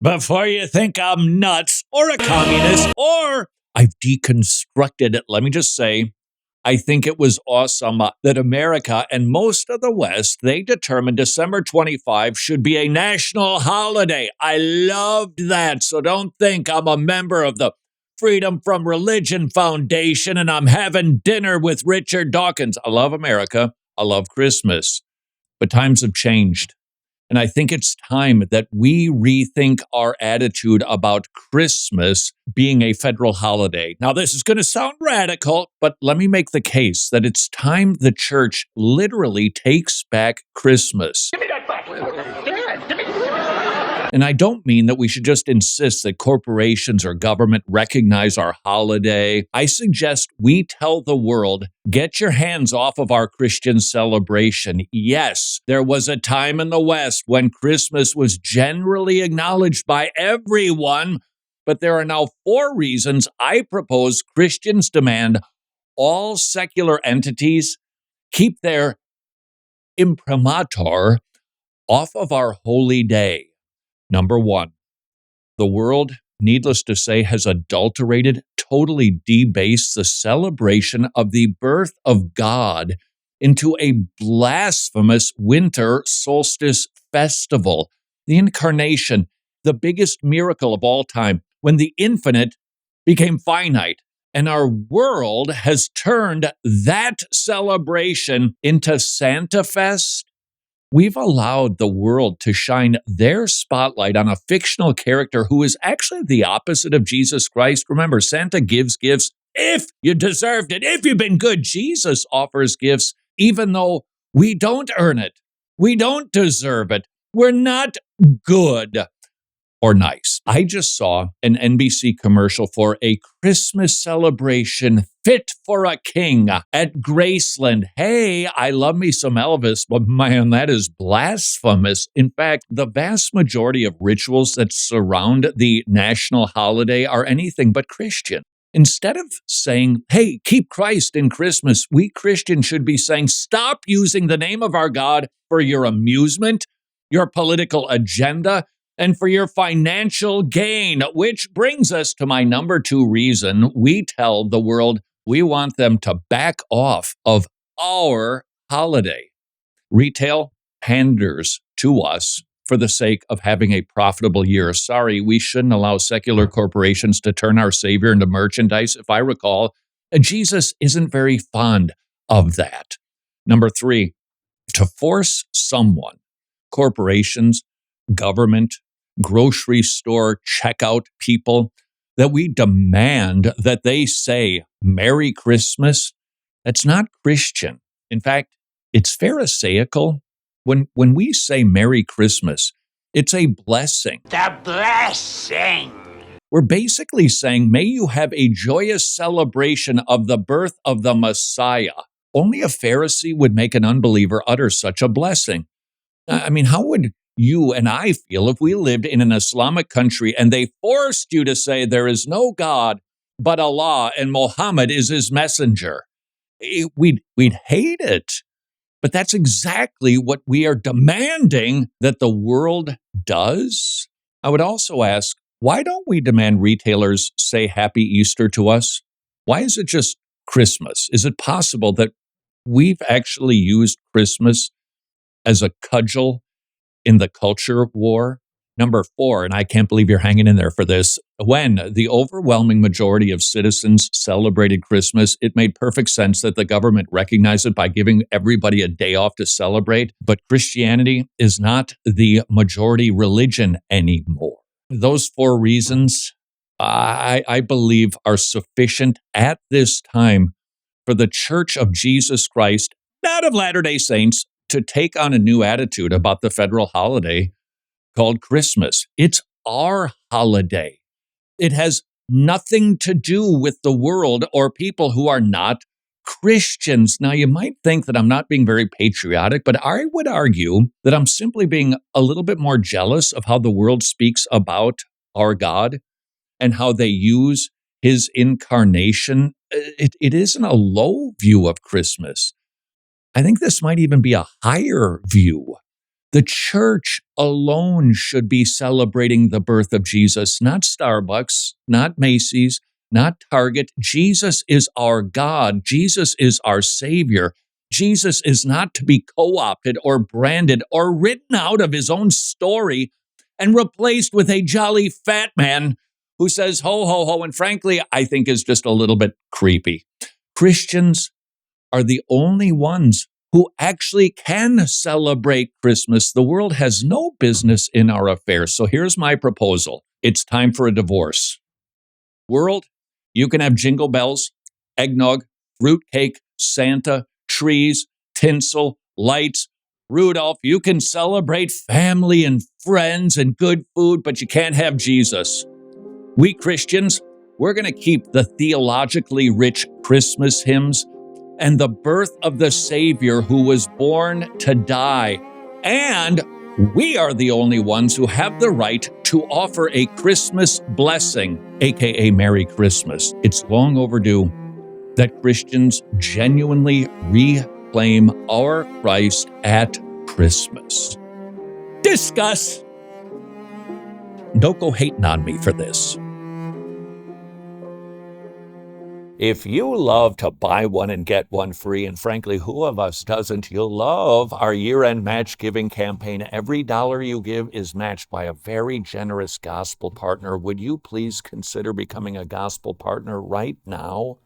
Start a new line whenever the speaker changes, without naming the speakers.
Before you think I'm nuts or a communist or I've deconstructed it, let me just say, I think it was awesome that America and most of the West, they determined December 25 should be a national holiday. I loved that. So don't think I'm a member of the Freedom from Religion Foundation and I'm having dinner with Richard Dawkins. I love America. I love Christmas. But times have changed. And I think it's time that we rethink our attitude about Christmas being a federal holiday. Now, this is going to sound radical, but let me make the case that it's time the church literally takes back Christmas.
Give me that back. Give me.
And I don't mean that we should just insist that corporations or government recognize our holiday. I suggest we tell the world, get your hands off of our Christian celebration. Yes, there was a time in the West when Christmas was generally acknowledged by everyone, but there are now 4 reasons I propose Christians demand all secular entities keep their imprimatur off of our holy day. Number 1, the world, needless to say, has adulterated, totally debased the celebration of the birth of God into a blasphemous winter solstice festival. The incarnation, the biggest miracle of all time, when the infinite became finite. And our world has turned that celebration into Santa Fest. We've allowed the world to shine their spotlight on a fictional character who is actually the opposite of Jesus Christ. Remember, Santa gives gifts if you deserved it, if you've been good. Jesus offers gifts even though we don't earn it. We don't deserve it. We're not good or nice. I just saw an NBC commercial for a Christmas celebration fit for a king at Graceland. Hey, I love me some Elvis, but man, that is blasphemous. In fact, the vast majority of rituals that surround the national holiday are anything but Christian. Instead of saying, hey, keep Christ in Christmas, we Christians should be saying, stop using the name of our God for your amusement, your political agenda, and for your financial gain, which brings us to my number 2 reason we tell the world we want them to back off of our holiday. Retail panders to us for the sake of having a profitable year. Sorry, we shouldn't allow secular corporations to turn our Savior into merchandise. If I recall, Jesus isn't very fond of that. Number 3, to force someone, corporations, government, grocery store checkout people, that we demand that they say Merry Christmas, that's not Christian. In fact, it's Pharisaical. When we say Merry Christmas, it's a blessing.
The blessing.
We're basically saying, may you have a joyous celebration of the birth of the Messiah. Only a Pharisee would make an unbeliever utter such a blessing. I mean, how would you and I feel if we lived in an Islamic country and they forced you to say there is no God but Allah and Muhammad is his messenger? We'd hate it. But that's exactly what we are demanding that the world does. I would also ask, why don't we demand retailers say Happy Easter to us? Why is it just Christmas? Is it possible that we've actually used Christmas as a cudgel in the culture war? Number 4, and I can't believe you're hanging in there for this, when the overwhelming majority of citizens celebrated Christmas, it made perfect sense that the government recognized it by giving everybody a day off to celebrate. But Christianity is not the majority religion anymore. Those 4 reasons, I believe, are sufficient at this time for the Church of Jesus Christ, not of Latter-day Saints, to take on a new attitude about the federal holiday called Christmas. It's our holiday. It has nothing to do with the world or people who are not Christians. Now, you might think that I'm not being very patriotic, but I would argue that I'm simply being a little bit more jealous of how the world speaks about our God and how they use his incarnation. It isn't a low view of Christmas. I think this might even be a higher view. The church alone should be celebrating the birth of Jesus, not Starbucks, not Macy's, not Target. Jesus is our God. Jesus is our Savior. Jesus is not to be co-opted or branded or written out of his own story and replaced with a jolly fat man who says ho, ho, ho, and frankly, I think is just a little bit creepy. Christians are the only ones who actually can celebrate Christmas. The world has no business in our affairs. So here's my proposal. It's time for a divorce. World, you can have jingle bells, eggnog, fruitcake, Santa, trees, tinsel, lights, Rudolph. You can celebrate family and friends and good food, but you can't have Jesus. We Christians, we're going to keep the theologically rich Christmas hymns and the birth of the Savior who was born to die. And we are the only ones who have the right to offer a Christmas blessing, aka Merry Christmas. It's long overdue that Christians genuinely reclaim our Christ at Christmas. Discuss. Don't go hating on me for this. If you love to buy one and get one free, and frankly, who of us doesn't, you'll love our year-end match giving campaign. Every dollar you give is matched by a very generous gospel partner. Would you please consider becoming a gospel partner right now?